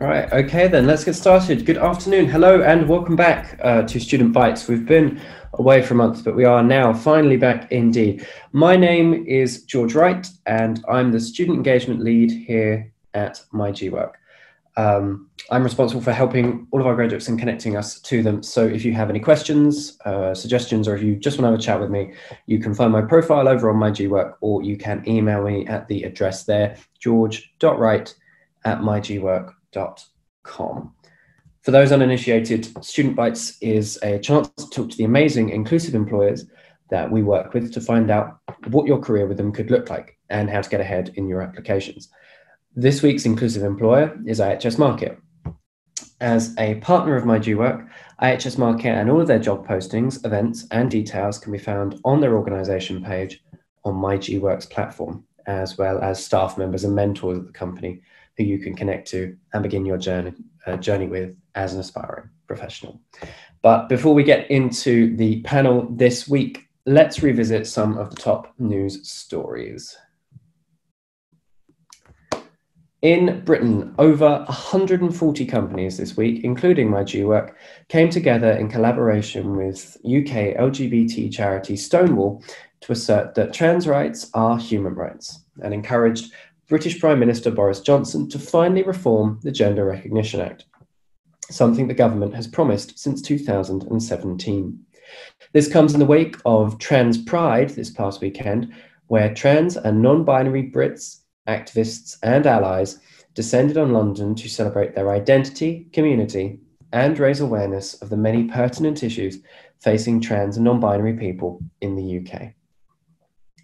Right, okay then, let's get started. Good afternoon, hello and welcome back to Student Bytes. We've been away for a month, but we are now finally back indeed. My name is George Wright and I'm the Student Engagement Lead here at MyGWork. I'm responsible for helping all of our graduates and connecting us to them. So if you have any questions, suggestions, or if you just want to have a chat with me, you can find my profile over on MyGWork, or you can email me at the address there, george.wright@myGWork.com. For those uninitiated, Student Bytes is a chance to talk to the amazing inclusive employers that we work with to find out what your career with them could look like and how to get ahead in your applications. This week's inclusive employer is IHS Markit. As a partner of MyGWork, IHS Markit and all of their job postings, events, and details can be found on their organisation page on MyGWork's platform, as well as staff members and mentors at the company who you can connect to and begin your journey with as an aspiring professional. But before we get into the panel this week, let's revisit some of the top news stories. In Britain, over 140 companies this week, including MyGWork, came together in collaboration with UK LGBT charity Stonewall to assert that trans rights are human rights and encouraged British Prime Minister Boris Johnson to finally reform the Gender Recognition Act, something the government has promised since 2017. This comes in the wake of Trans Pride this past weekend, where trans and non-binary Brits, activists and allies descended on London to celebrate their identity, community, and raise awareness of the many pertinent issues facing trans and non-binary people in the UK.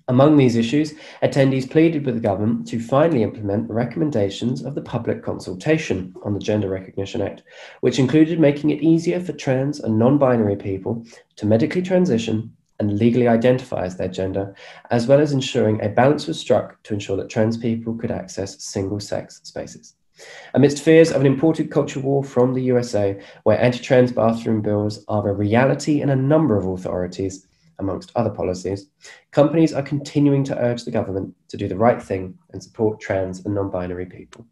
Among these issues, attendees pleaded with the government to finally implement the recommendations of the public consultation on the Gender Recognition Act, which included making it easier for trans and non-binary people to medically transition and legally identify as their gender, as well as ensuring a balance was struck to ensure that trans people could access single-sex spaces. Amidst fears of an imported culture war from the USA, where anti-trans bathroom bills are a reality in a number of authorities, amongst other policies, companies are continuing to urge the government to do the right thing and support trans and non-binary people.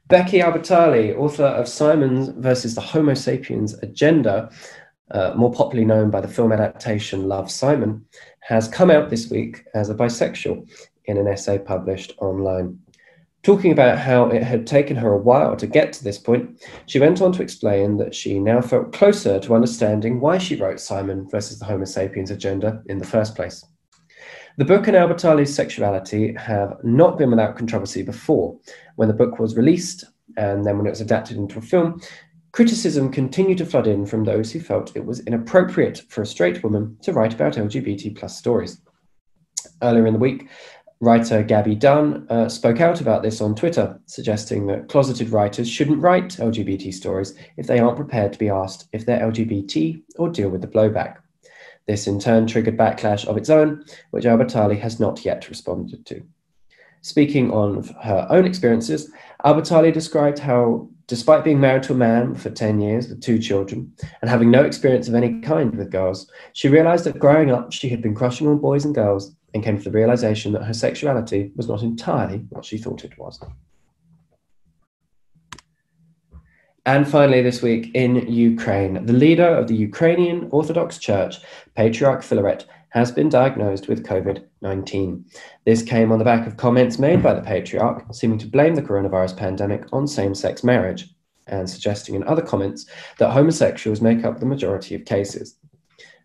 Becky Albertalli, author of Simon versus the Homo sapiens Agenda, more popularly known by the film adaptation Love, Simon, has come out this week as a bisexual in an essay published online. Talking about how it had taken her a while to get to this point, she went on to explain that she now felt closer to understanding why she wrote Simon versus the Homo sapiens Agenda in the first place. The book and Albertalli's sexuality have not been without controversy before. When the book was released, and then when it was adapted into a film, criticism continued to flood in from those who felt it was inappropriate for a straight woman to write about LGBT+ stories. Earlier in the week, writer Gabby Dunn spoke out about this on Twitter, suggesting that closeted writers shouldn't write LGBT stories if they aren't prepared to be asked if they're LGBT or deal with the blowback. This in turn triggered backlash of its own, which Albertalli has not yet responded to. Speaking on her own experiences, Albertalli described how, despite being married to a man for 10 years with 2 children and having no experience of any kind with girls, she realized that growing up she had been crushing on boys and girls and came to the realization that her sexuality was not entirely what she thought it was. And finally this week in Ukraine, the leader of the Ukrainian Orthodox Church, Patriarch Filaret, has been diagnosed with COVID-19. This came on the back of comments made by the Patriarch, seeming to blame the coronavirus pandemic on same-sex marriage, and suggesting in other comments that homosexuals make up the majority of cases.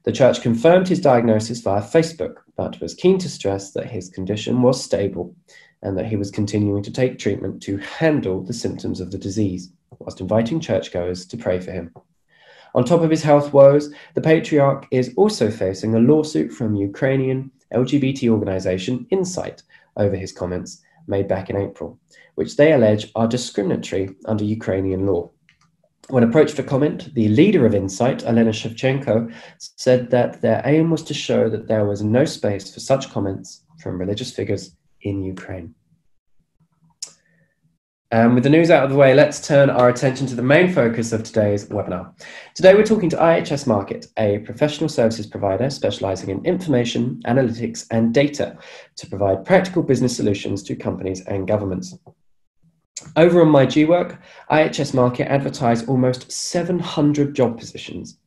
The Church confirmed his diagnosis via Facebook, but was keen to stress that his condition was stable and that he was continuing to take treatment to handle the symptoms of the disease, whilst inviting churchgoers to pray for him. On top of his health woes, the Patriarch is also facing a lawsuit from Ukrainian LGBT organisation Insight over his comments made back in April, which they allege are discriminatory under Ukrainian law. When approached for comment, the leader of Insight, Elena Shevchenko, said that their aim was to show that there was no space for such comments from religious figures in Ukraine. With the news out of the way, let's turn our attention to the main focus of today's webinar. Today, we're talking to IHS Markit, a professional services provider specializing in information, analytics, and data to provide practical business solutions to companies and governments. Over on my GWork, IHS Markit advertised almost 700 job positions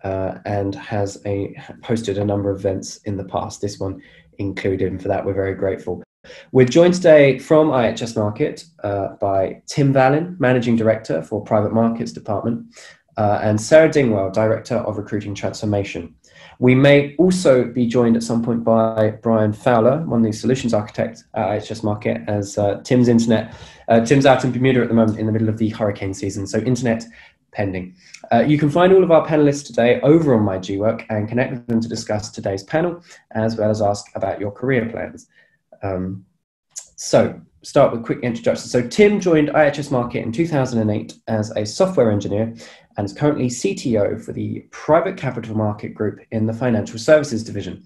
and has hosted a number of events in the past, this one included, and for that we're very grateful. We're joined today from IHS Markit by Tim Vallin, Managing Director for Private Markets Department, and Sarah Dingwell, Director of Recruiting Transformation. We may also be joined at some point by Brian Fowler, one of the solutions architects at IHS Markit, as Tim's out in Bermuda at the moment in the middle of the hurricane season, so internet pending. You can find all of our panelists today over on my GWork and connect with them to discuss today's panel, as well as ask about your career plans. So start with a quick introduction. So Tim joined IHS Markit in 2008 as a software engineer and is currently CTO for the Private Capital Market Group in the Financial Services Division.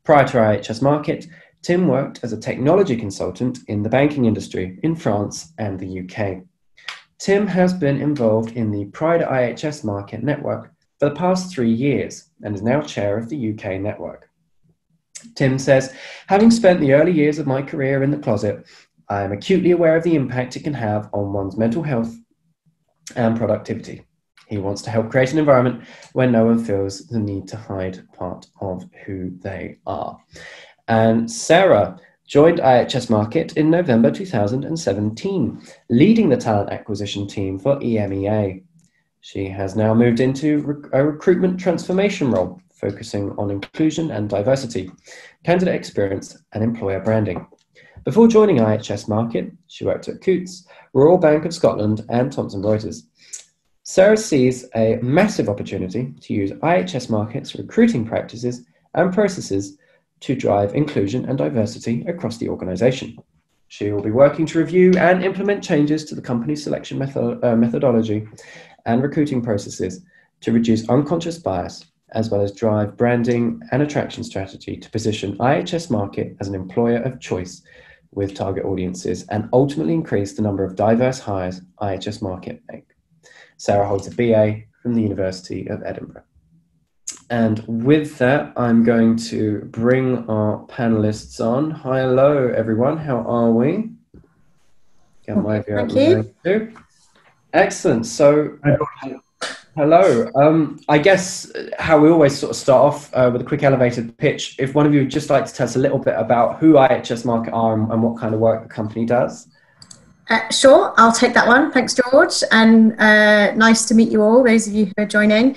Prior to IHS Markit, Tim worked as a technology consultant in the banking industry in France and the UK. Tim has been involved in the Pride IHS Markit network for the past 3 years and is now chair of the UK network. Tim says, having spent the early years of my career in the closet, I am acutely aware of the impact it can have on one's mental health and productivity. He wants to help create an environment where no one feels the need to hide part of who they are. And Sarah joined IHS Markit in November 2017, leading the talent acquisition team for EMEA. She has now moved into a recruitment transformation role, focusing on inclusion and diversity, candidate experience, and employer branding. Before joining IHS Markit, she worked at Coutts, Royal Bank of Scotland, and Thomson Reuters. Sarah sees a massive opportunity to use IHS Markit's recruiting practices and processes to drive inclusion and diversity across the organisation. She will be working to review and implement changes to the company's selection methodology and recruiting processes to reduce unconscious bias, as well as drive branding and attraction strategy to position IHS Markit as an employer of choice with target audiences and ultimately increase the number of diverse hires IHS Markit make. Sarah holds a BA from the University of Edinburgh. And with that, I'm going to bring our panelists on. Hello, everyone. How are we? Thank you. Excellent. So, hello. I guess how we always sort of start off with a quick elevated pitch. If one of you would just like to tell us a little bit about who IHS Markit are and what kind of work the company does. Sure, I'll take that one. Thanks, George. And nice to meet you all, those of you who are joining.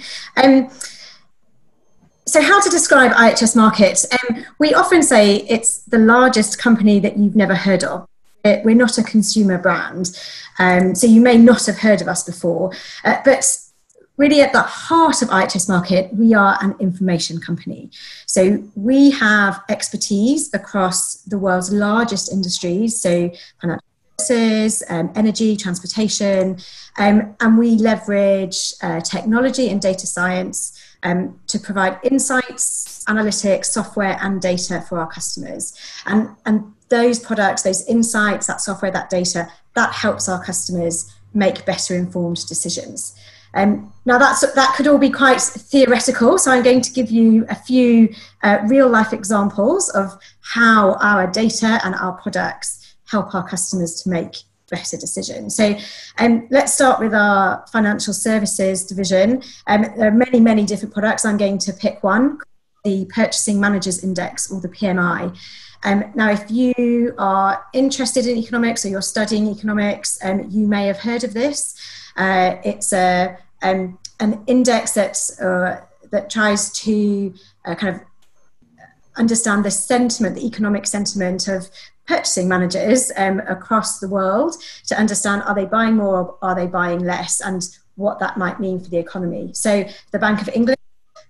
So how to describe IHS Markit? We often say it's the largest company that you've never heard of. We're not a consumer brand, so you may not have heard of us before. But really at the heart of IHS Markit, we are an information company. So we have expertise across the world's largest industries, so financial services, energy, transportation, and we leverage technology and data science to provide insights, analytics, software, and data for our customers. And those products, those insights, that software, that data, that helps our customers make better informed decisions. Now that could all be quite theoretical, so I'm going to give you a few real life examples of how our data and our products help our customers to make better decisions. So let's start with our financial services division. There are many, many different products. I'm going to pick one, the Purchasing Managers Index, or the PMI. Now, if you are interested in economics or you're studying economics, you may have heard of this. It's an index that tries to kind of understand the sentiment, the economic sentiment of purchasing managers across the world to understand, are they buying more or are they buying less, and what that might mean for the economy. So the Bank of England,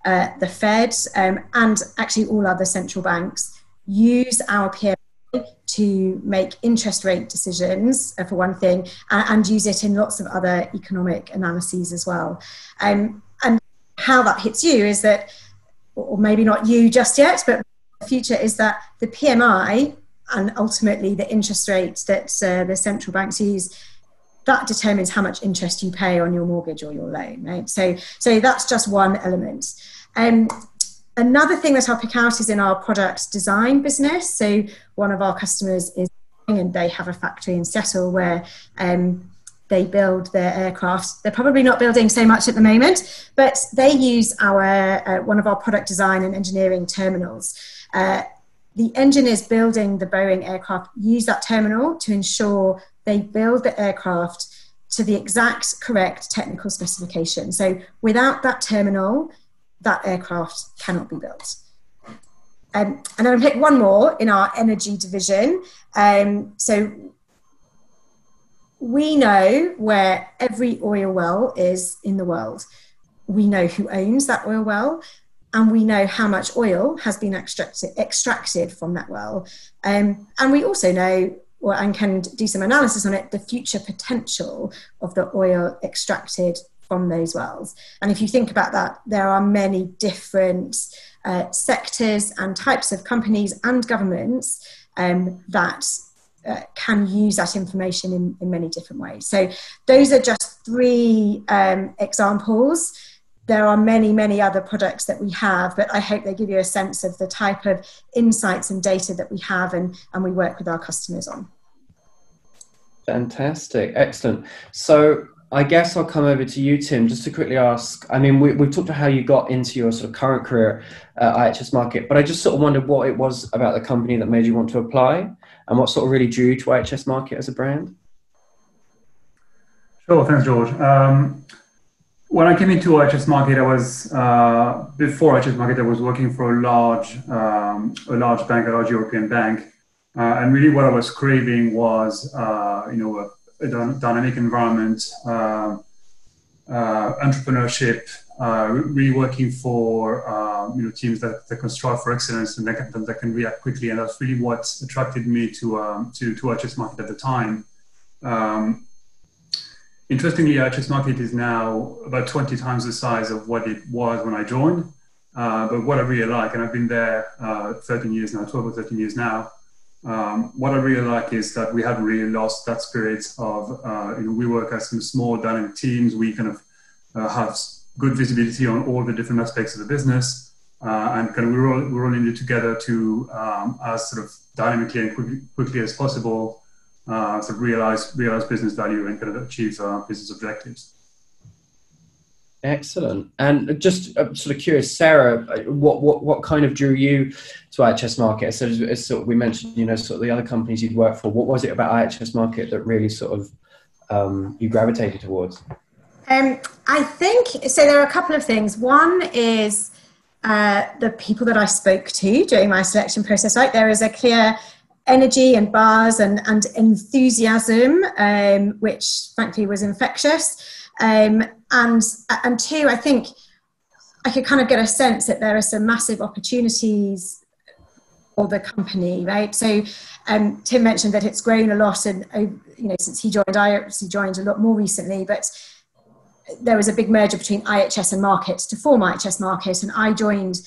the Fed, and actually all other central banks use our PMI to make interest rate decisions, for one thing, and use it in lots of other economic analyses as well. And how that hits you is that, or maybe not you just yet, but the future is that the PMI and ultimately the interest rate that the central banks use, that determines how much interest you pay on your mortgage or your loan, right? So that's just one element. Another thing that I'll pick out is in our product design business. So one of our customers is and they have a factory in Seattle where they build their aircraft. They're probably not building so much at the moment, but they use our one of our product design and engineering terminals. The engineers building the Boeing aircraft use that terminal to ensure they build the aircraft to the exact correct technical specification. So without that terminal, that aircraft cannot be built. And I'm going to pick one more in our energy division. So we know where every oil well is in the world. We know who owns that oil well, and we know how much oil has been extracted from that well. And we also know, and can do some analysis on it, the future potential of the oil extracted from those wells. And if you think about that, there are many different sectors and types of companies and governments that can use that information in many different ways. So those are just 3 examples. There are many, many other products that we have, but I hope they give you a sense of the type of insights and data that we have and we work with our customers on. Fantastic, excellent. So I guess I'll come over to you, Tim, just to quickly ask, I mean, we've talked about how you got into your sort of current career at IHS Markit, but I just sort of wondered what it was about the company that made you want to apply and what sort of really drew you to IHS Markit as a brand. Sure, thanks, George. When I came into IHS Markit, I was, before IHS Markit, I was working for a large bank, a large European bank. And really what I was craving was, a dynamic environment, entrepreneurship, really working for teams that can strive for excellence and that can react quickly, and that's really what attracted me to IHS Markit at the time. Interestingly, IHS Markit is now about 20 times the size of what it was when I joined. But what I really like, and I've been there 13 years now, 12 or 13 years now. What I really like is that we haven't really lost that spirit of, we work as some small dynamic teams. We kind of have good visibility on all the different aspects of the business, and kind of we're all in it together to, as sort of dynamically and quickly as possible, sort of realize business value and kind of achieve business objectives. Excellent. And just sort of curious, Sarah, what kind of drew you to IHS Markit? So as sort of we mentioned, sort of the other companies you'd worked for. What was it about IHS Markit that really sort of you gravitated towards? I think so. There are a couple of things. One is the people that I spoke to during my selection process. Right, there is a clear energy and buzz and enthusiasm, which frankly was infectious. And 2, I think I could kind of get a sense that there are some massive opportunities for the company, right? So Tim mentioned that it's grown a lot, and since he joined, I obviously joined a lot more recently, but there was a big merger between IHS and Markit to form IHS Markit, and I joined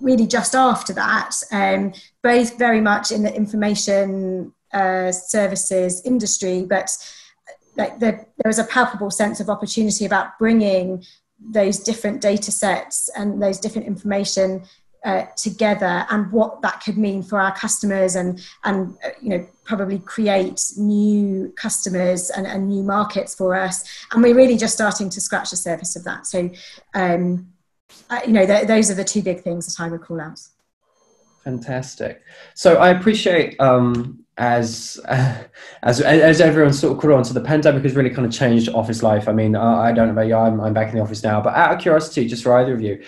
really just after that, both very much in the information services industry, but there was a palpable sense of opportunity about bringing those different data sets and those different information together, and what that could mean for our customers, and probably create new customers and new markets for us. And we're really just starting to scratch the surface of that. So, those are the 2 big things that I would call out. Fantastic. So I appreciate as everyone sort of caught on to, the pandemic has really kind of changed office life. I mean, I don't know about you, I'm back in the office now, but out of curiosity, just for either of you,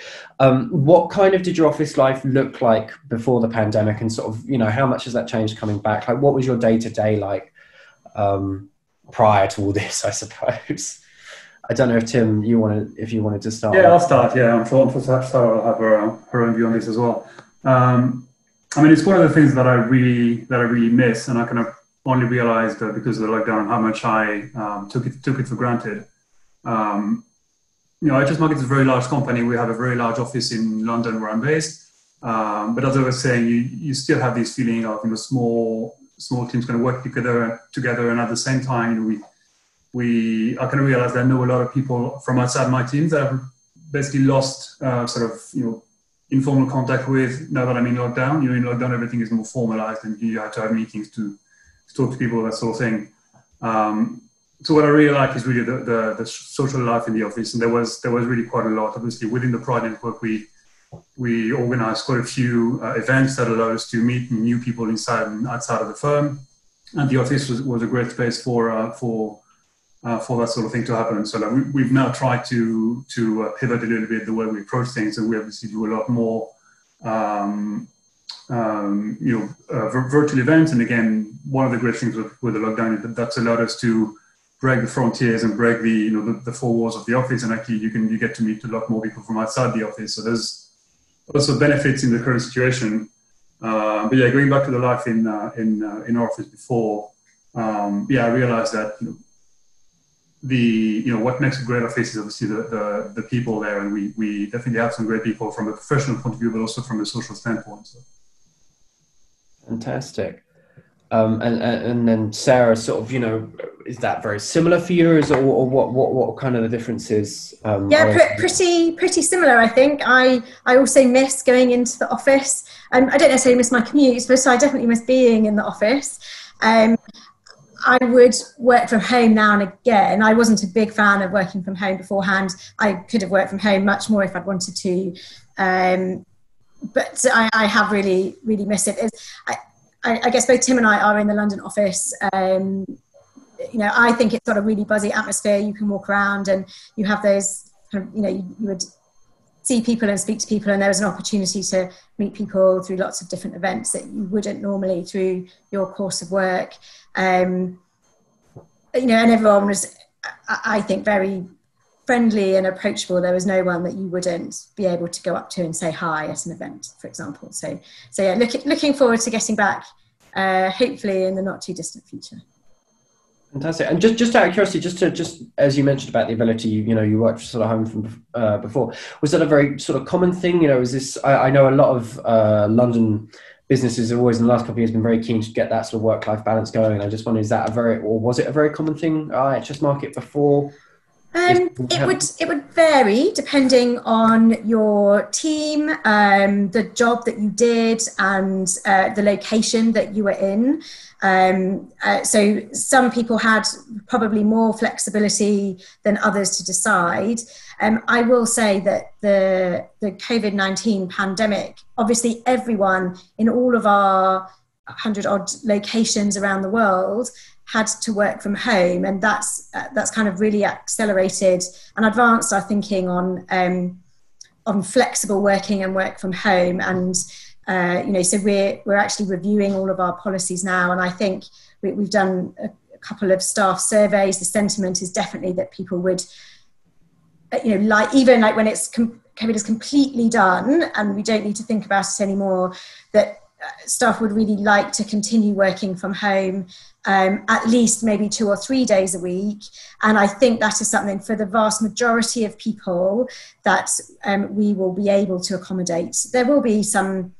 what kind of did your office life look like before the pandemic, and sort of, how much has that changed coming back? Like, what was your day-to-day like prior to all this, I suppose? I don't know if Tim, if you wanted to start. Yeah, I'll start. Yeah, I'm sure Sarah will have her own view on this as well. I mean, it's one of the things that I really miss, and I kind of only realized because of the lockdown how much I took it for granted. IHS Markit is a very large company. We have a very large office in London where I'm based. But as I was saying, you still have this feeling of small teams kind of work together, and at the same time, I kind of realized that I know a lot of people from outside my team that have basically lost informal contact with now that I'm in lockdown. In lockdown, everything is more formalized, and you have to have meetings to talk to people, that sort of thing. So what I really like is really the social life in the office, and there was really quite a lot. Obviously, within the Pride Network, we organised quite a few events that allowed us to meet new people inside and outside of the firm, and the office was a great space for that sort of thing to happen. So we've now tried to pivot a little bit the way we approach things, and we obviously do a lot more virtual events. And again, one of the great things with the lockdown is that's allowed us to break the frontiers and break the four walls of the office, and actually you get to meet a lot more people from outside the office. So there's also benefits in the current situation. But yeah, going back to the life in our office before, I realized that what makes a great office is obviously the people there, and we definitely have some great people from a professional point of view, but also from a social standpoint. So. Fantastic. And then Sarah, sort of, is that very similar for you, or what kind of the differences? Pretty similar. I think I also miss going into the office. I don't necessarily miss my commutes, but I definitely miss being in the office. I would work from home now and again. I wasn't a big fan of working from home beforehand. I could have worked from home much more if I'd wanted to, but I have really missed it. I guess both Tim and I are in the London office. I think it's got a really buzzy atmosphere. You can walk around and you have those kind of, you would see people and speak to people, and there was an opportunity to meet people through lots of different events that you wouldn't normally through your course of work. And everyone was, I think, very friendly and approachable. There was no one that you wouldn't be able to go up to and say hi at an event, for example. So yeah, looking forward to getting back, hopefully in the not too distant future. Fantastic. And just out of curiosity, just as you mentioned about the ability, you worked sort of home from before, was that a very sort of common thing? Is this? I know a lot of London businesses have always in the last couple of years been very keen to get that sort of work-life balance going. I just wonder, was it a very common thing IHS Markit before? It would vary depending on your team, the job that you did, and the location that you were in. So some people had probably more flexibility than others to decide. I will say that the COVID-19 pandemic, obviously everyone in all of our 100-odd locations around the world had to work from home, and that's kind of really accelerated and advanced our thinking on flexible working and work from home. And so we're actually reviewing all of our policies now, and I think we've done a couple of staff surveys. The sentiment is definitely that people would, even when it's COVID is completely done and we don't need to think about it anymore, that staff would really like to continue working from home, at least maybe 2 or 3 days a week. And I think that is something for the vast majority of people that we will be able to accommodate. There will be some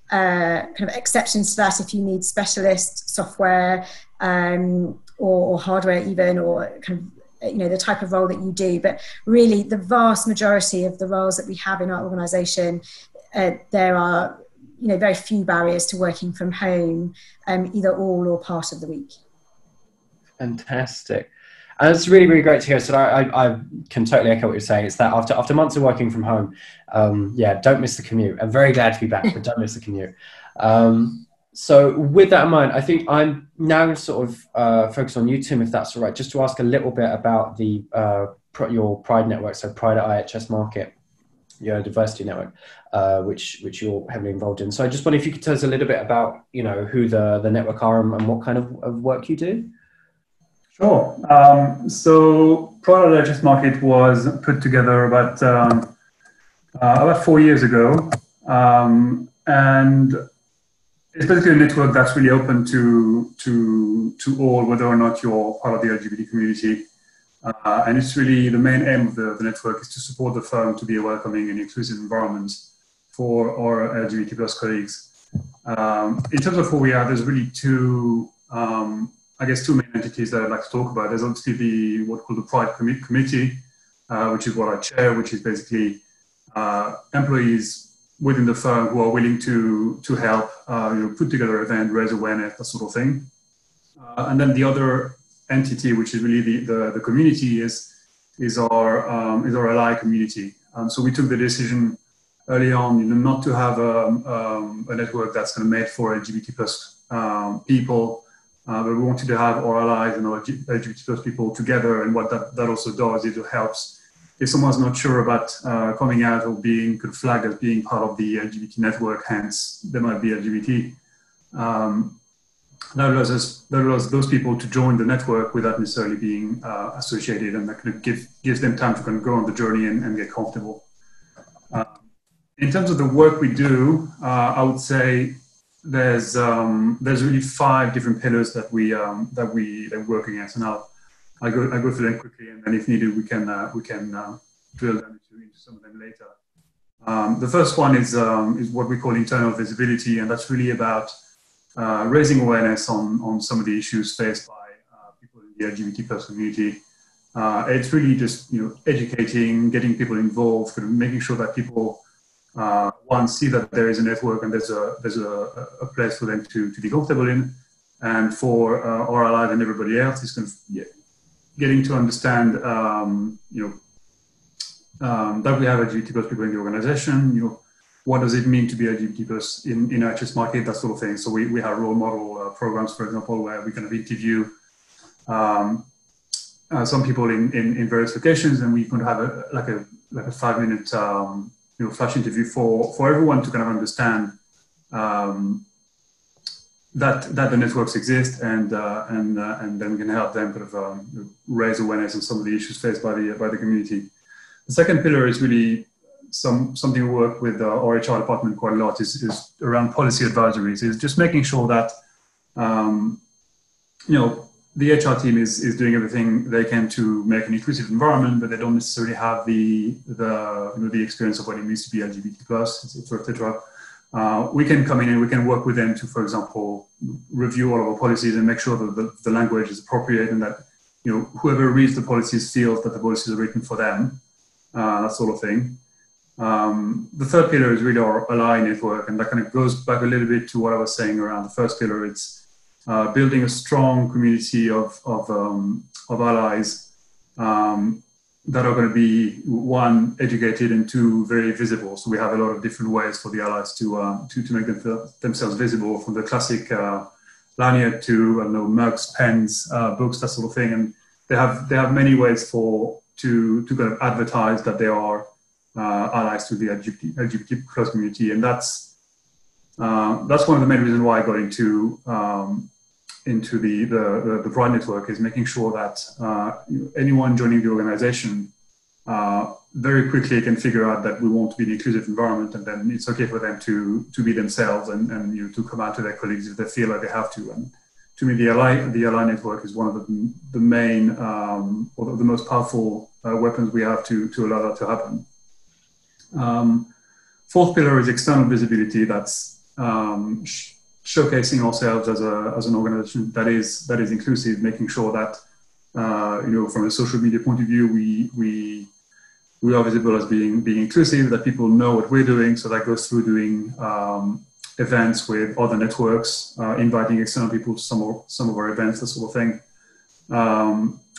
kind of exceptions to that if you need specialist software or hardware even, or kind of the type of role that you do. But really the vast majority of the roles that we have in our organisation, there are very few barriers to working from home, either all or part of the week. Fantastic. And it's really, really great to hear. So I can totally echo what you're saying. It's that after months of working from home, don't miss the commute. I'm very glad to be back, but don't miss the commute. So with that in mind, I think I'm now going to sort of focus on you, Tim, if that's all right, just to ask a little bit about the your Pride network, so Pride at IHS Markit, your diversity network, which you're heavily involved in. So I just wonder if you could tell us a little bit about, who the network are and what kind of work you do. Sure. So Pride at IHS Markit was put together about 4 years ago, and it's basically a network that's really open to all, whether or not you're part of the LGBT community. And it's really the main aim of the network is to support the firm to be a welcoming and inclusive environment for our LGBT plus colleagues. In terms of who we are, there's really two main entities that I'd like to talk about. There's obviously what's called the Pride Committee, which is what I chair, which is basically employees within the firm who are willing to help put together an event, raise awareness, that sort of thing. And then the other entity, which is really the community, is our ally community. So we took the decision early on, not to have a network that's kind of made for LGBT plus people, but we wanted to have our allies and our LGBT plus people together. And what that also does is it helps if someone's not sure about coming out or being flagged as being part of the LGBT network, hence they might be LGBT. That allows those people to join the network without necessarily being associated, and that kind of gives them time to kind of go on the journey and get comfortable. In terms of the work we do, I would say there's really 5 different pillars that we're working at, and I go through them quickly, and then if needed, we can drill them into some of them later. The first one is what we call internal visibility, and that's really about raising awareness on some of the issues faced by people in the LGBT plus community. It's really just educating, getting people involved, kind of making sure that people see that there is a network and there's a place for them to be comfortable in, and for our allies and everybody else is kind of getting to understand that we have LGBT plus people in the organization. What does it mean to be LGBT plus in IHS Markit, that sort of thing. So we have role model programs, for example, where we kind of interview some people in various locations, and we can have a 5-minute flash interview for everyone to kind of understand that the networks exist, and then we can help them kind of raise awareness on some of the issues faced by the community. The second pillar is really something we work with our HR department quite a lot is around policy advisories. Is just making sure that the HR team is doing everything they can to make an inclusive environment, but they don't necessarily have the experience of what it means to be LGBT plus, etc., etc. We can come in and we can work with them to, for example, review all of our policies and make sure that the language is appropriate, and that whoever reads the policies feels that the policies are written for them, that sort of thing. The third pillar is really our ally network, and that kind of goes back a little bit to what I was saying around the first pillar. It's building a strong community of allies that are going to be, 1, educated, and 2, very visible. So we have a lot of different ways for the allies to make themselves visible, from the classic lanyard to mugs, pens, books, that sort of thing. And they have many ways to kind of advertise that they are allies to the LGBT plus community, and that's one of the main reasons why I got into the Pride network, is making sure that anyone joining the organization very quickly can figure out that we want to be an inclusive environment, and then it's okay for them to be themselves and to come out to their colleagues if they feel like they have to. And to me, the ally network is one of the main or the most powerful weapons we have to allow that to happen. Fourth pillar is external visibility. That's showcasing ourselves as an organization that is inclusive, making sure that from a social media point of view we are visible as being inclusive, that people know what we're doing. So that goes through doing events with other networks, inviting external people to some of our events, that sort of thing.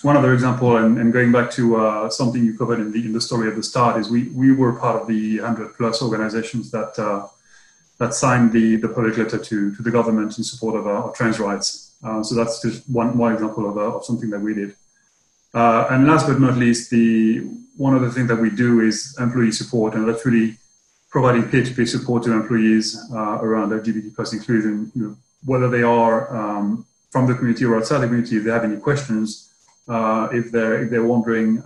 One other example, and going back to something you covered in the story at the start, is we were part of the 100 plus organizations that signed the public letter to the government in support of trans rights. So that's just one example of something that we did. And last but not least, one of the things that we do is employee support, and that's really providing peer-to-peer support to employees around LGBT plus inclusion, whether they are from the community or outside the community. If they have any questions, if they're wondering,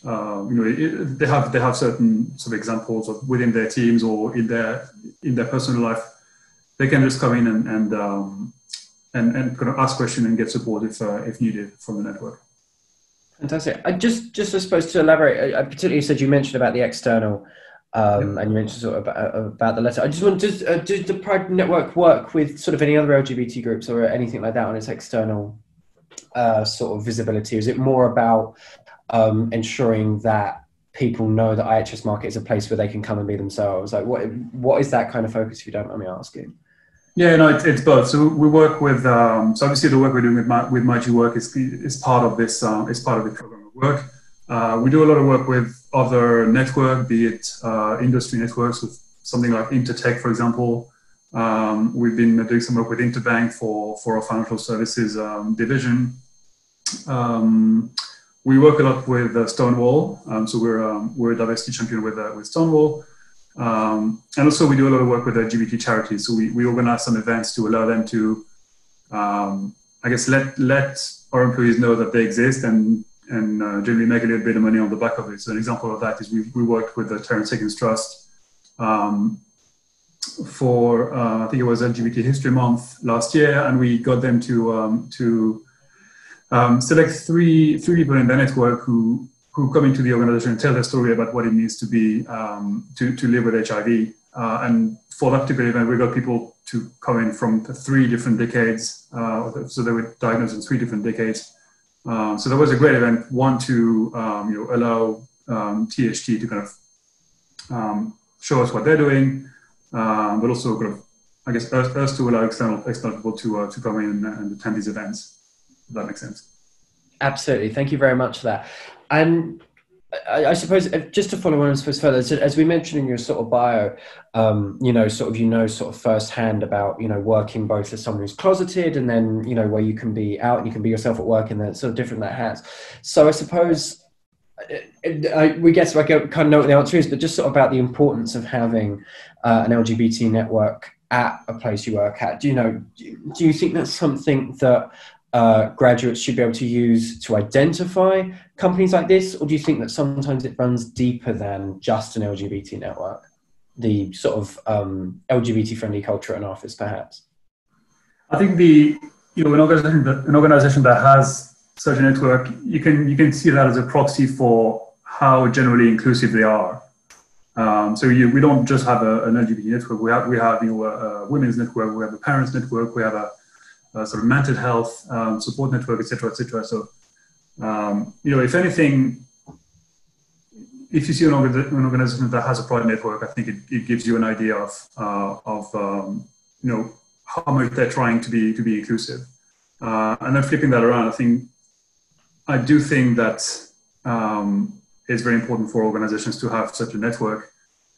they have certain sort of examples of within their teams or in their personal life, they can just come in and kind of ask questions and get support if needed from the network. Fantastic. I just I suppose to elaborate, I particularly said you mentioned about the external, and you mentioned sort of about the letter. I just want does the Pride Network work with sort of any other LGBT groups or anything like that on its external sort of visibility? Is it more about ensuring that people know that IHS Markit is a place where they can come and be themselves? Like what is that kind of focus, if you don't mind me asking? Yeah, no, it's both. So we work with, so obviously the work we're doing with My G Work is part of this, is part of the program of work. We do a lot of work with other networks, be it industry networks with something like Intertech, for example. We've been doing some work with Interbank for our financial services division. We work a lot with Stonewall, so we're a diversity champion with Stonewall. And also we do a lot of work with LGBT charities. So we organize some events to allow them to, I guess, let our employees know that they exist and generally make a little bit of money on the back of it. So an example of that is we worked with the Terence Higgins Trust for, I think it was LGBT History Month last year, and we got them to select three people in their network who come into the organization and tell their story about what it means to be to live with HIV. And for that particular event, we got people to come in from 3 different decades. So they were diagnosed in 3 different decades. So that was a great event. One to allow THT to kind of show us what they're doing, but also kind of, I guess, us to allow external people to come in and attend these events. If that makes sense. Absolutely. Thank you very much for that. And I suppose just to follow on further, so as we mentioned in your sort of bio, sort of firsthand about, working both as someone who's closeted and then, where you can be out and you can be yourself at work and then sort of different that has. So I suppose we guess I kind of know what the answer is, but just sort of about the importance of having an LGBT network at a place you work at. Do you think that's something that graduates should be able to use to identify companies like this, or do you think that sometimes it runs deeper than just an LGBT network, the sort of LGBT friendly culture in office, perhaps? I think an organization that has such a network, you can see that as a proxy for how generally inclusive they are. So we don't just have an LGBT network. We have a women's network. We have a parents network. We have a sort of mental health support network, etc., etc. So, if anything, if you see an organization that has a pride network, I think it gives you an idea of how much they're trying to be inclusive. And then flipping that around, I do think that it's very important for organizations to have such a network.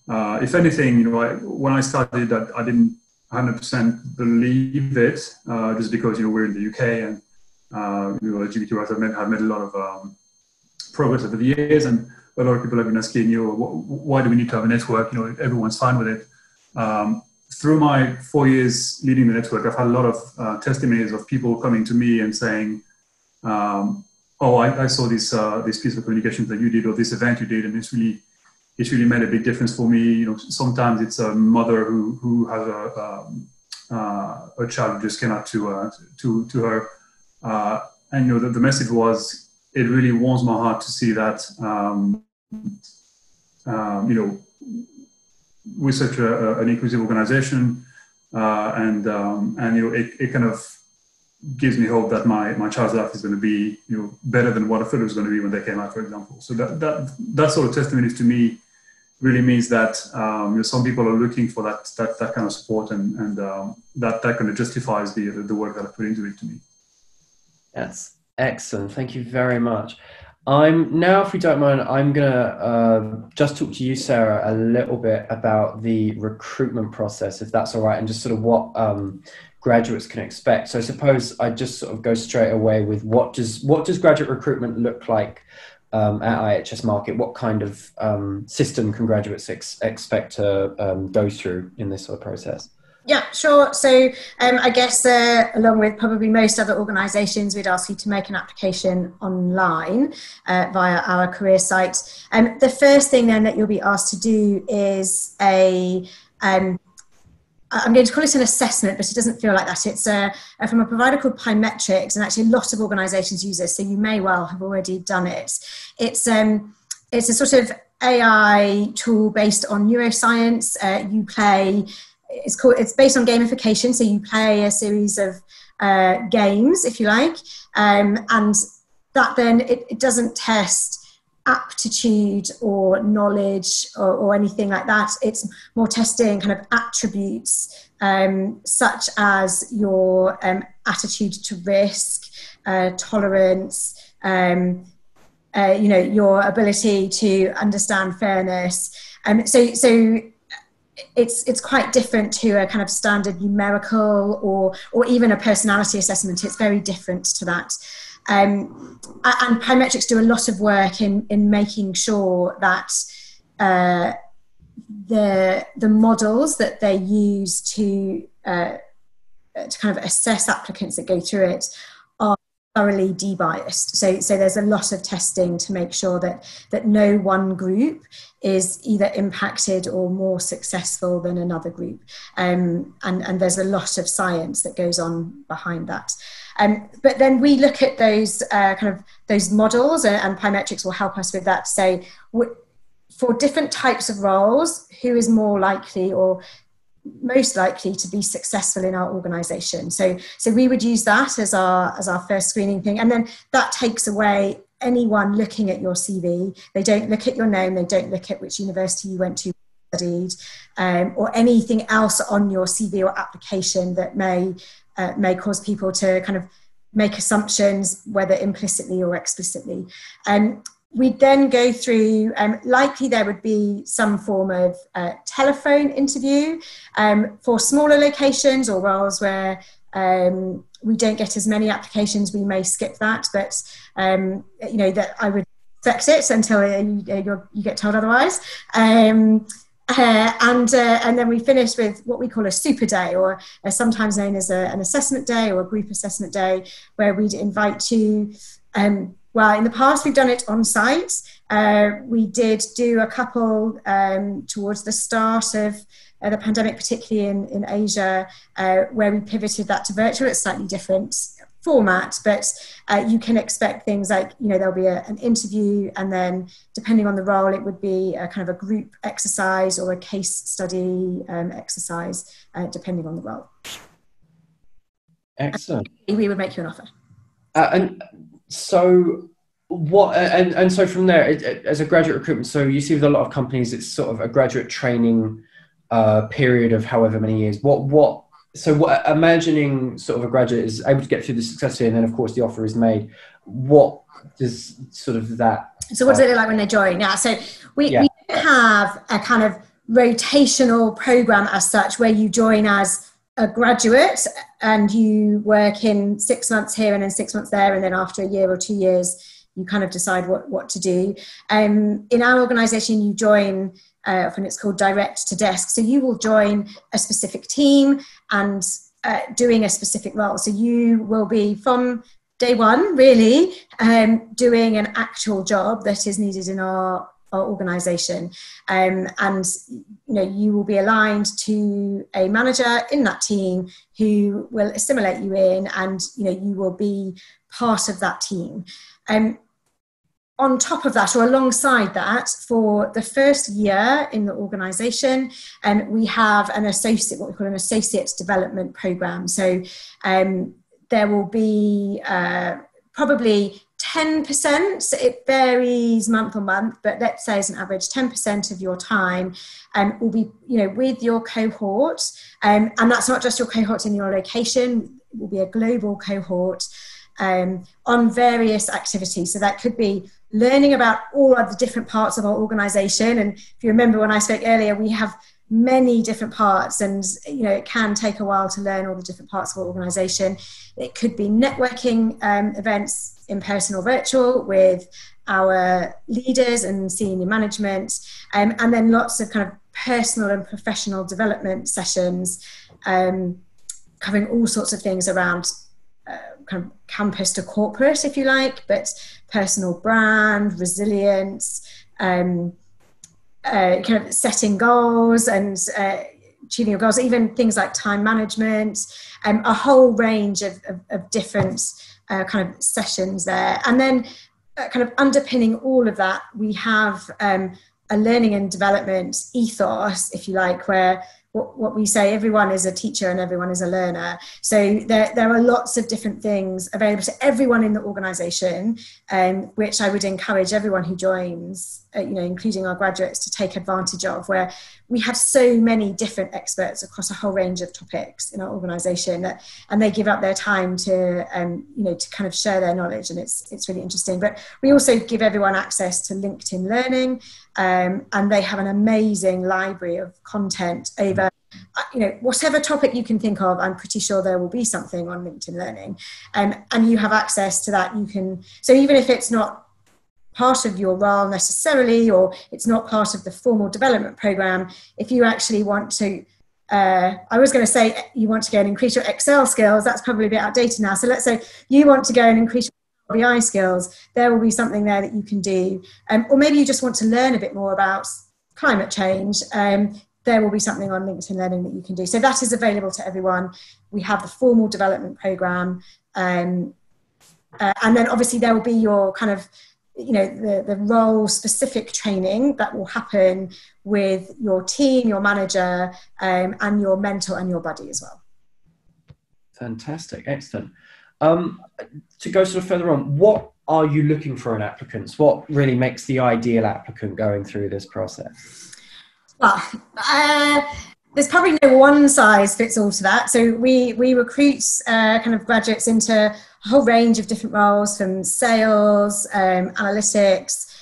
If anything, when I started, I didn't 100% believe it, just because we're in the UK and LGBT rights have made a lot of progress over the years, and a lot of people have been asking why do we need to have a network? Everyone's fine with it. Through my 4 years leading the network, I've had a lot of testimonies of people coming to me and saying, I saw this piece of communication that you did, or this event you did, and it's really made a big difference for me. Sometimes it's a mother who has a child who just came out to her, and the message was, it really warms my heart to see that we're such an inclusive organization, and it kind of gives me hope that my child's life is going to be better than what I thought it was going to be when they came out, for example. So that sort of testimonies to me really means that some people are looking for that kind of support, and that kind of justifies the work that I put into it, to me. That's excellent. Thank you very much. Now, if we don't mind, I'm gonna just talk to you, Sarah, a little bit about the recruitment process, if that's all right, and just sort of what graduates can expect. So I suppose I just sort of go straight away with what does graduate recruitment look like at IHS Markit? What kind of system can graduates expect to go through in this sort of process? Yeah, sure. So I guess along with probably most other organisations, we'd ask you to make an application online via our career site. The first thing then that you'll be asked to do is I'm going to call it an assessment, but it doesn't feel like that. It's from a provider called Pymetrics, and actually a lot of organisations use this, so you may well have already done it. It's a sort of AI tool based on neuroscience. It's based on gamification, so you play a series of games, if you like, and that then it doesn't test aptitude or knowledge or anything like that. It's more testing kind of attributes, such as your attitude to risk, tolerance, your ability to understand fairness. So it's quite different to a kind of standard numerical or even a personality assessment. It's very different to that. And Pymetrics do a lot of work in making sure that the models that they use to kind of assess applicants that go through it are thoroughly de-biased. So there's a lot of testing to make sure that no one group is either impacted or more successful than another group. And there's a lot of science that goes on behind that. But then we look at those those models, and Pymetrics will help us with that, to say, for different types of roles, who is more likely or most likely to be successful in our organisation. So we would use that as our first screening thing, and then that takes away anyone looking at your CV. They don't look at your name, they don't look at which university you went to, studied, or anything else on your CV or application that may cause people to kind of make assumptions, whether implicitly or explicitly. We'd then go through, likely there would be some form of telephone interview for smaller locations or roles where we don't get as many applications. We may skip that, but that I would expect it until you get told otherwise. And then we finish with what we call a super day, or sometimes known as an assessment day or a group assessment day, where we'd invite you. Well, in the past, we've done it on site. We did do a couple towards the start of the pandemic, particularly in Asia, where we pivoted that to virtual. It's slightly different format, but you can expect things like, there'll be an interview, and then depending on the role, it would be a kind of a group exercise or a case study exercise, depending on the role. Excellent. We would make you an offer. So what, and so from there, as a graduate recruitment, so you see with a lot of companies, it's sort of a graduate training period of however many years. So imagining sort of a graduate is able to get through the successfully, and then of course the offer is made. What does sort of that? So what does it look like when they join? Yeah, so we have a kind of rotational program as such, where you join as a graduate and you work in 6 months here and then 6 months there, and then after a year or 2 years you kind of decide what to do. In our organisation, you join, often it's called direct to desk, so you will join a specific team and doing a specific role. So you will be from day one really doing an actual job that is needed in our organisation, and you will be aligned to a manager in that team who will assimilate you in, and you will be part of that team. On top of that, or alongside that, for the first year in the organisation, we have what we call an associate development programme. So there will be probably 10%, it varies month on month, but let's say as an average 10% of your time will be with your cohort, and that's not just your cohort in your location, it will be a global cohort on various activities. So that could be learning about all of the different parts of our organisation, and if you remember when I spoke earlier, we have many different parts, and it can take a while to learn all the different parts of our organisation. It could be networking events, in person or virtual, with our leaders and senior management, and then lots of kind of personal and professional development sessions, covering all sorts of things around kind of campus to corporate, if you like, but personal brand, resilience, kind of setting goals and achieving your goals, even things like time management, a whole range of different kind of sessions there. And then kind of underpinning all of that, we have a learning and development ethos, if you like, where what we say, everyone is a teacher and everyone is a learner. So there are lots of different things available to everyone in the organisation, which I would encourage everyone who joins, including our graduates, to take advantage of, where we have so many different experts across a whole range of topics in our organisation, and they give up their time to kind of share their knowledge, and it's really interesting. But we also give everyone access to LinkedIn Learning, and they have an amazing library of content over whatever topic you can think of. I'm pretty sure there will be something on LinkedIn Learning, and you have access to that. So even if it's not part of your role necessarily, or it's not part of the formal development program, if you actually want to, I was going to say you want to go and increase your Excel skills, that's probably a bit outdated now. So let's say you want to go and increase your BI skills, there will be something there that you can do. Or maybe you just want to learn a bit more about climate change. There will be something on LinkedIn Learning that you can do. So that is available to everyone. We have the formal development program. And then obviously there will be your kind of, the role specific training that will happen with your team, your manager, and your mentor and your buddy as well. Fantastic, excellent. To go sort of further on, what are you looking for in applicants? What really makes the ideal applicant going through this process? Well, there's probably no one size fits all to that. So we recruit kind of graduates into a whole range of different roles, from sales, analytics,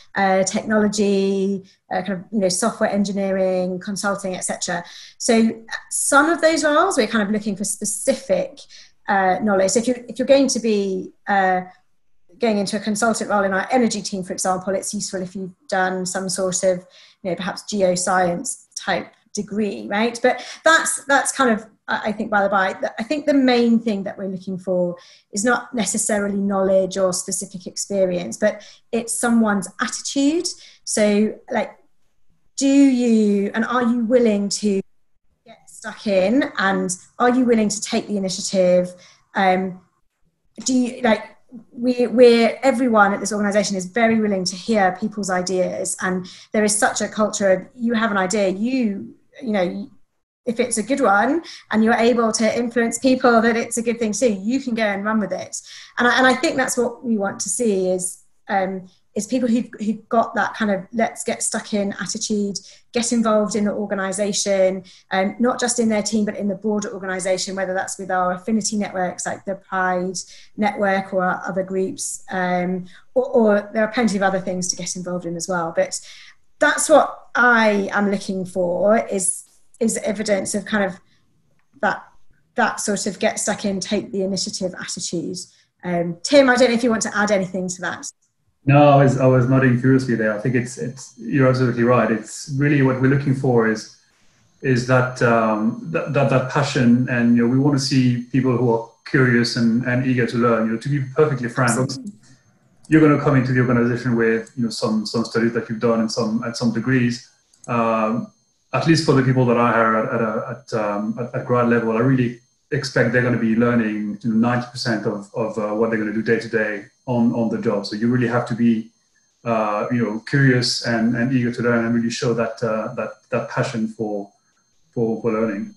technology, kind of software engineering, consulting, etc. So some of those roles we're kind of looking for specific knowledge. So if you're going to be going into a consultant role in our energy team, for example, it's useful if you've done some sort of perhaps geoscience type degree, right? But that's kind of, I think, by the by. I think the main thing that we're looking for is not necessarily knowledge or specific experience, but it's someone's attitude. So like, are you willing to get stuck in, and are you willing to take the initiative? Everyone at this organisation is very willing to hear people's ideas, and there is such a culture of, you have an idea, if it's a good one and you're able to influence people that it's a good thing to do, you can go and run with it. And I think that's what we want to see is people who've got that kind of let's get stuck in attitude, get involved in the organisation, not just in their team but in the broader organisation, whether that's with our affinity networks like the Pride Network or our other groups, or there are plenty of other things to get involved in as well. But that's what I am looking for, is evidence of kind of that sort of get stuck in, take the initiative attitude. Tim, I don't know if you want to add anything to that. No, I was nodding furiously there. I think it's you're absolutely right. It's really what we're looking for is that that passion, and we want to see people who are curious and eager to learn. To be perfectly frank, you're going to come into the organisation with some studies that you've done and some degrees. At least for the people that I hire at grad level, I really expect they're going to be learning 90% of what they're going to do day to day on the job. So you really have to be curious and eager to learn, and really show that passion for learning.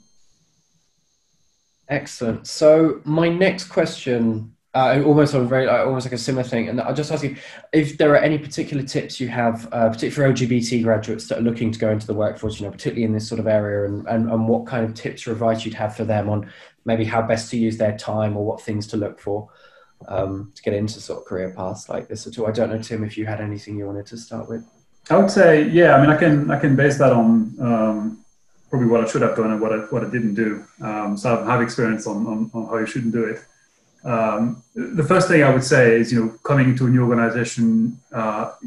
Excellent. So my next question, almost like a similar thing, and I'll just ask you if there are any particular tips you have, particularly for LGBT graduates that are looking to go into the workforce, particularly in this sort of area, and what kind of tips or advice you'd have for them on maybe how best to use their time, or what things to look for to get into sort of career paths like this at all. I don't know, Tim, if you had anything you wanted to start with. I would say, yeah. I mean, I can base that on probably what I should have done and what I didn't do. So I have experience on how you shouldn't do it. The first thing I would say is, coming into a new organization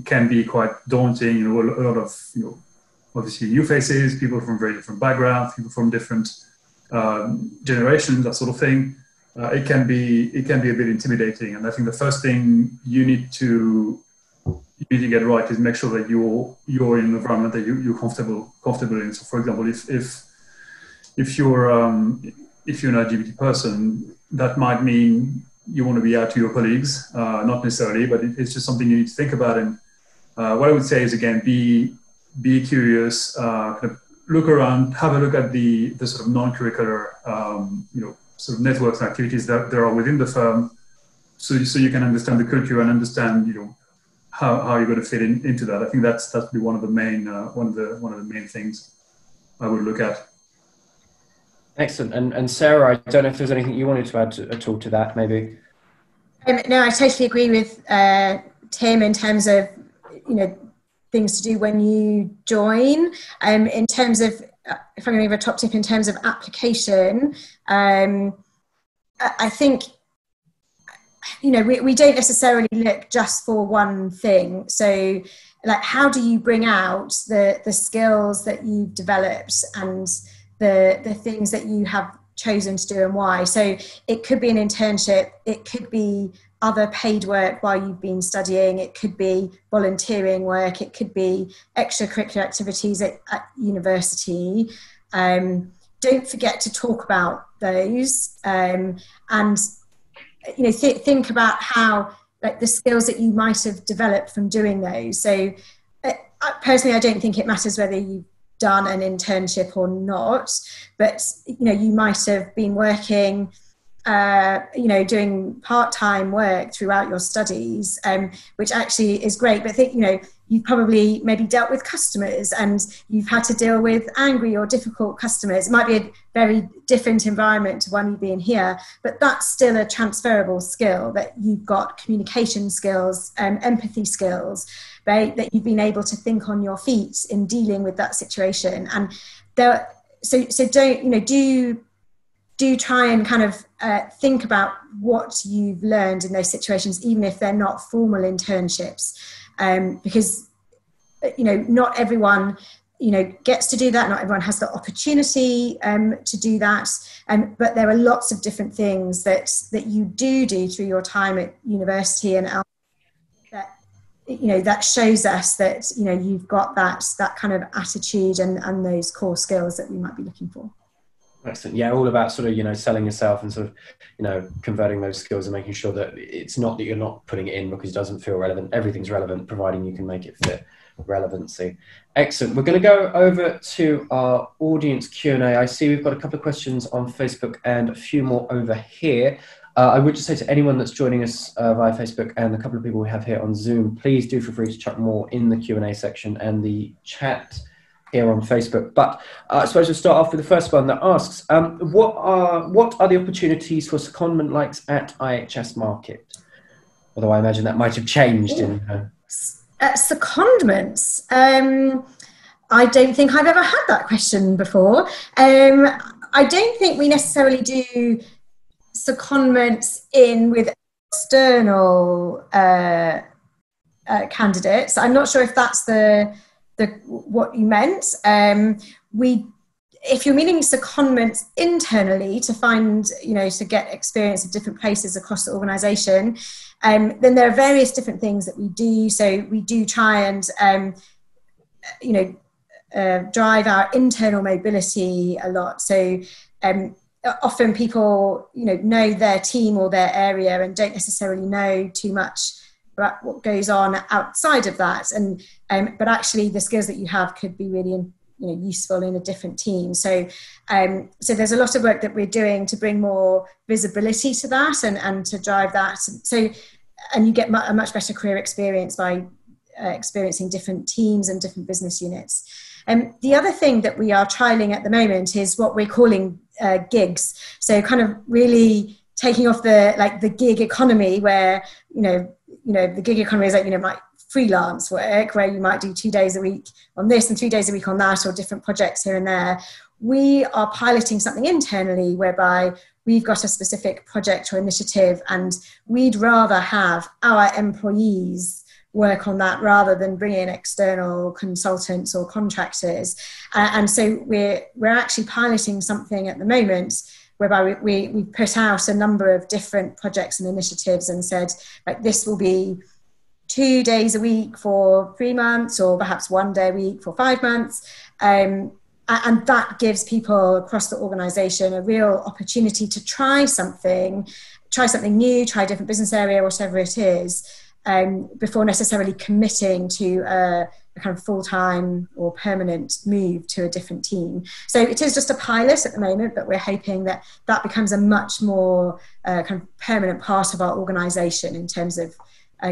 can be quite daunting. A lot of, obviously new faces, people from very different backgrounds, people from different generations, that sort of thing. It can be a bit intimidating. And I think the first thing you need to get right is make sure that you're in an environment that you're comfortable in. So, for example, if you're an LGBT person, that might mean you want to be out to your colleagues, not necessarily, but it's just something you need to think about. And what I would say is, again, be curious, kind of look around, have a look at the sort of non-curricular, sort of networks and activities that there are within the firm, so you can understand the culture and understand, how you're going to fit into that. I think that's be one of the main things I would look at. Excellent. And Sarah, I don't know if there's anything you wanted to add at all to that, maybe. No, I totally agree with Tim in terms of things to do when you join. In terms of, if I'm going to give a top tip in terms of application, I think we don't necessarily look just for one thing. So, like, how do you bring out the skills that you've developed and the things that you have chosen to do and why? So it could be an internship, it could be other paid work while you've been studying, it could be volunteering work, it could be extracurricular activities at university. Don't forget to talk about those, and think about how, like, the skills that you might have developed from doing those. So personally, I don't think it matters whether you've done an internship or not, but you might have been working doing part-time work throughout your studies, which actually is great. But I think, you've probably maybe dealt with customers and you've had to deal with angry or difficult customers. It might be a very different environment to one you've been here, but that's still a transferable skill, that you've got communication skills, empathy skills, right? That you've been able to think on your feet in dealing with that situation. And so don't, do try and kind of think about what you've learned in those situations, even if they're not formal internships, because not everyone gets to do that. Not everyone has the opportunity to do that, but there are lots of different things that you do through your time at university and that shows us that you've got that kind of attitude and those core skills that we might be looking for. Excellent. Yeah, all about sort of, selling yourself and sort of, converting those skills and making sure that it's not that you're not putting it in because it doesn't feel relevant. Everything's relevant, providing you can make it fit relevancy. Excellent. We're going to go over to our audience Q&A. I see we've got a couple of questions on Facebook and a few more over here. I would just say to anyone that's joining us via Facebook and a couple of people we have here on Zoom, please do feel free to chuck more in the Q&A section and the chat here on Facebook. But I suppose we'll start off with the first one that asks, what are the opportunities for secondment likes at IHS Markit? Although I imagine that might have changed. Secondments. I don't think I've ever had that question before. I don't think we necessarily do secondments in with external candidates. I'm not sure if that's what you meant. If you're meaning secondments internally to find, to get experience of different places across the organisation, then there are various different things that we do. So we do try and, drive our internal mobility a lot. So often people, know their team or their area and don't necessarily know too much about what goes on outside of that. And but actually the skills that you have could be really useful in a different team. So so there's a lot of work that we're doing to bring more visibility to that and to drive that. So, and you get a much better career experience by experiencing different teams and different business units. The other thing that we are trialing at the moment is what we're calling gigs. So kind of really taking off the gig economy where, the gig economy is like, like freelance work where you might do 2 days a week on this and 3 days a week on that, or different projects here and there. We are piloting something internally whereby we've got a specific project or initiative and we'd rather have our employees work on that rather than bring in external consultants or contractors. And so we're actually piloting something at the moment whereby we put out a number of different projects and initiatives and said, like, this will be 2 days a week for 3 months, or perhaps 1 day a week for 5 months. And that gives people across the organisation a real opportunity to try something new, try a different business area, whatever it is, before necessarily committing to a kind of full-time or permanent move to a different team. So it is just a pilot at the moment, but we're hoping that that becomes a much more kind of permanent part of our organisation in terms of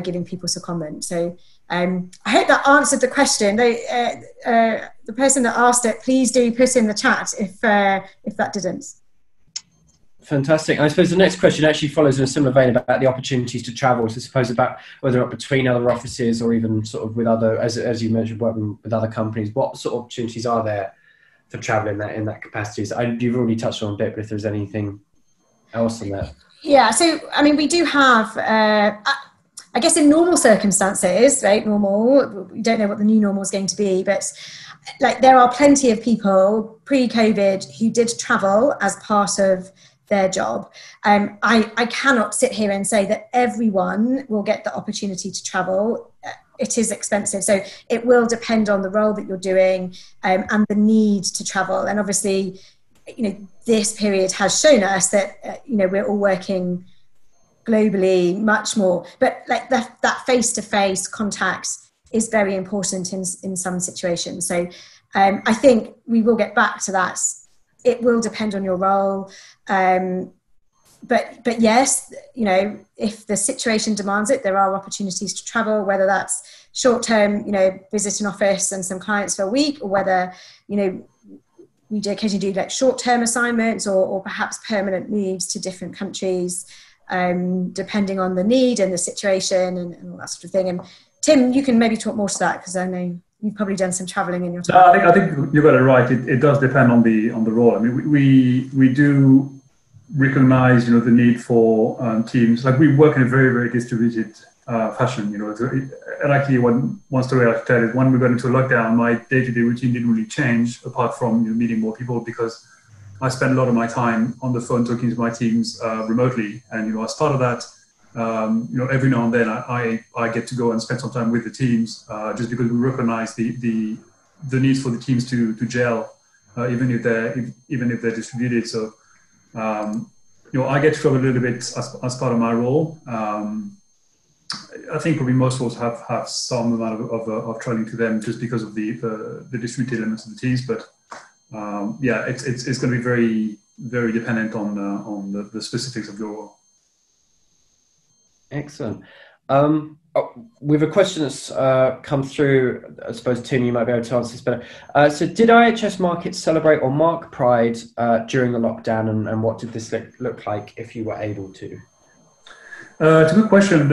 giving people secondment. So I hope that answered the question. The person that asked it, please do put in the chat if that didn't. Fantastic. I suppose the next question actually follows in a similar vein about the opportunities to travel. So I suppose about whether or not between other offices or even sort of with other, as you mentioned, working with other companies, what sort of opportunities are there for travel in that capacity? So you've already touched on a bit, but if there's anything else on that. Yeah, so I mean, we do have, I guess in normal circumstances, right, normal, we don't know what the new normal is going to be, but like there are plenty of people pre-COVID who did travel as part of their job. I cannot sit here and say that everyone will get the opportunity to travel. It is expensive, so it will depend on the role that you're doing and the need to travel. And obviously, you know, this period has shown us that you know, we're all working globally much more, but like that face-to-face contact is very important in some situations. So I think we will get back to that. It will depend on your role. But yes, you know, if the situation demands it, there are opportunities to travel, whether that's short-term, you know, visit an office and some clients for a week, or whether, you know, we do occasionally do like short-term assignments or perhaps permanent moves to different countries, depending on the need and the situation and all that sort of thing. And Tim, you can maybe talk more to that, because I know you've probably done some traveling in your time. No, I think you got it right. It does depend on the role. I mean, we do recognize, you know, the need for teams. Like we work in a very, very distributed fashion. You know, and actually, one story I like to tell is when we got into lockdown, my day-to-day routine didn't really change apart from, you know, meeting more people, because I spend a lot of my time on the phone talking to my teams remotely. And, you know, as part of that, you know, every now and then I get to go and spend some time with the teams, just because we recognize the needs for the teams to gel, even if they're distributed. So, you know, I get to travel a little bit as part of my role. I think probably most roles have some amount of traveling to them just because of the distributed elements of the teams. But yeah, it's going to be very, very dependent on the specifics of your role. Excellent. We have a question that's come through. I suppose, Tim, you might be able to answer this better. So did IHS Markit celebrate or mark Pride during the lockdown, and what did this look like if you were able to? It's a good question.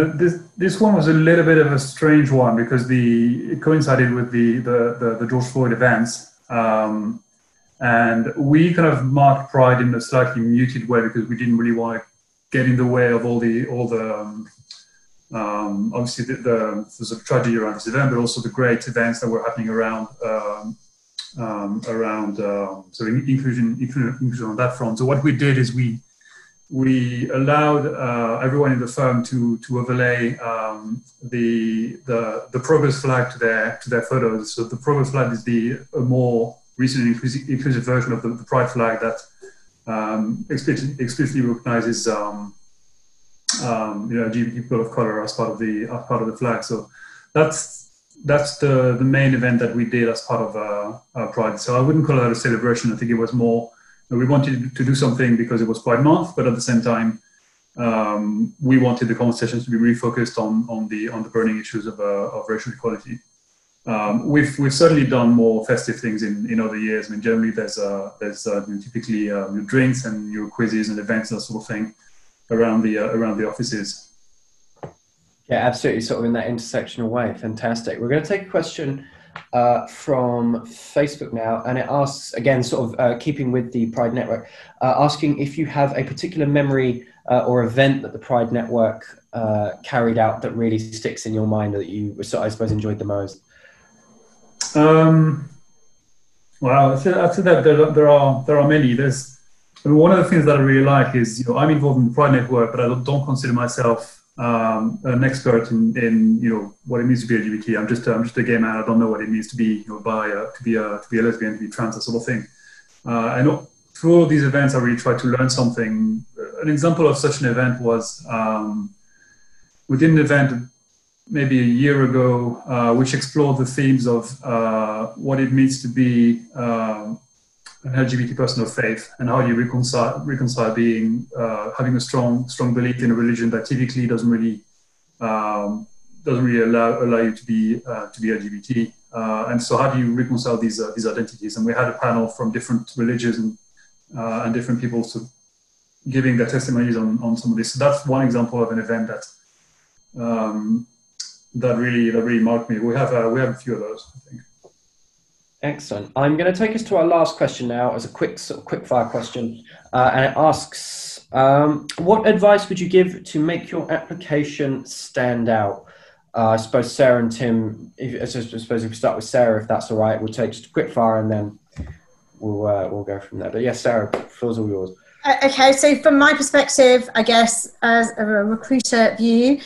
This one was a little bit of a strange one because it coincided with the George Floyd events. And we kind of marked Pride in a slightly muted way because we didn't really want to get in the way of all the obviously the sort of tragedy around this event, but also the great events that were happening around sort of inclusion on that front. So what we did is we allowed everyone in the firm to overlay the progress flag to their photos. So the progress flag is a more recent inclusive version of the Pride flag that explicitly recognizes you know, LGBT people of color as part of the flag. So that's the main event that we did as part of Pride. So I wouldn't call that a celebration. I think it was more, we wanted to do something because it was Pride Month, but at the same time, we wanted the conversations to be really focused on the burning issues of racial equality. We've certainly done more festive things in other years. I mean, generally there's typically drinks and your quizzes and events, that sort of thing, around the offices. Yeah, absolutely. Sort of in that intersectional way. Fantastic. We're going to take a question from Facebook now, and it asks, again, sort of keeping with the Pride Network, asking if you have a particular memory or event that the Pride Network carried out that really sticks in your mind, or that you, I suppose, enjoyed the most. Well, I'd say that there are many. One of the things that I really like is, you know, I'm involved in the Pride Network, but I don't consider myself an expert in you know, what it means to be LGBT. I'm just a gay man. I don't know what it means to be, you know, to be a lesbian, to be trans, that sort of thing. I know through all these events, I really try to learn something. An example of such an event was we did an event maybe a year ago, which explored the themes of what it means to be an LGBT person of faith, and how you reconcile being having a strong belief in a religion that typically doesn't really allow you to be LGBT, and so how do you reconcile these identities? And we had a panel from different religions and different people giving their testimonies on some of this. So that's one example of an event that really marked me. We have a few of those, I think. Excellent. I'm going to take us to our last question now as a quick fire question, and it asks, what advice would you give to make your application stand out? I suppose Sarah and Tim, I suppose if we start with Sarah, if that's all right, we'll take just a quick fire and then we'll go from there. But yes, Sarah, the floor's all yours. Okay, so from my perspective, I guess as a recruiter view,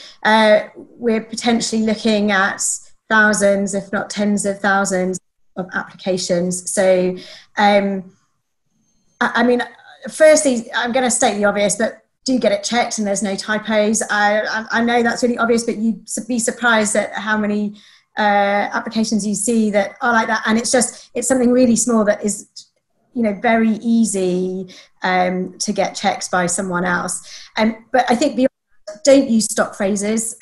we're potentially looking at thousands, if not tens of thousands of applications. So, I mean, firstly, I'm going to state the obvious, but do get it checked and there's no typos. I know that's really obvious, but you'd be surprised at how many applications you see that are like that. And it's something really small that is, very easy to get checked by someone else. But I think don't use stock phrases.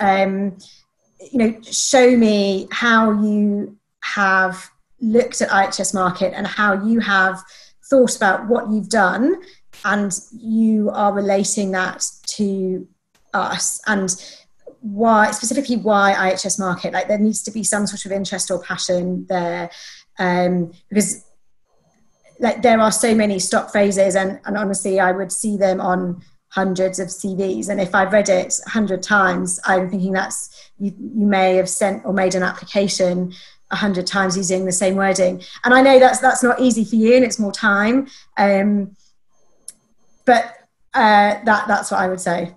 Show me how you have looked at IHS Markit and how you have thought about what you've done, and you are relating that to us, and specifically why IHS Markit. Like, there needs to be some sort of interest or passion there, because there are so many stock phrases, and honestly, I would see them on hundreds of CVs, and if I've read it 100 times, I'm thinking you may have sent or made an application 100 times using the same wording. And I know that's not easy for you, and it's more time, but that's what I would say.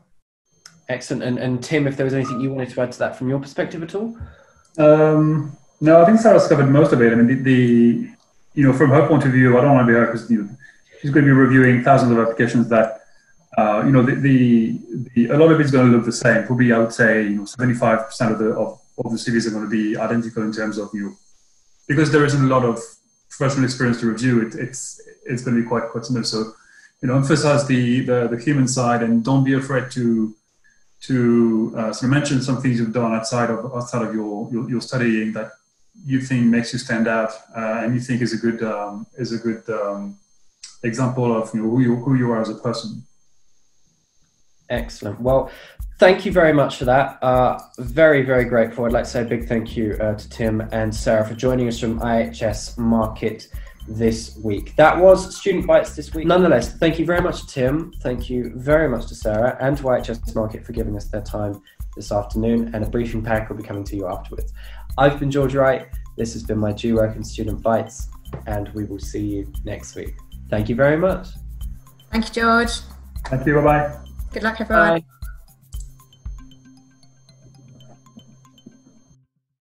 Excellent. And Tim, if there was anything you wanted to add to that from your perspective at all? No, I think Sarah's covered most of it. I mean, from her point of view, I don't want to be her, because she's going to be reviewing thousands of applications that, a lot of it's going to look the same. Probably, I would say, 75% of the CVs are going to be identical in terms of because there isn't a lot of professional experience to review. It's going to be quite similar. So, emphasize the human side, and don't be afraid to sort of mention some things you've done outside of your studying that you think makes you stand out, and you think is a good example of who you are as a person. Excellent. Well, thank you very much for that. Very, very grateful. I'd like to say a big thank you to Tim and Sarah for joining us from IHS Markit this week. That was Student Bites this week. Nonetheless, thank you very much to Tim. Thank you very much to Sarah and to IHS Markit for giving us their time this afternoon, and a briefing pack will be coming to you afterwards. I've been George Wright. This has been my GWork and Student Bites, and we will see you next week. Thank you very much. Thank you, George. Thank you. Bye-bye. Good luck, everyone. Bye.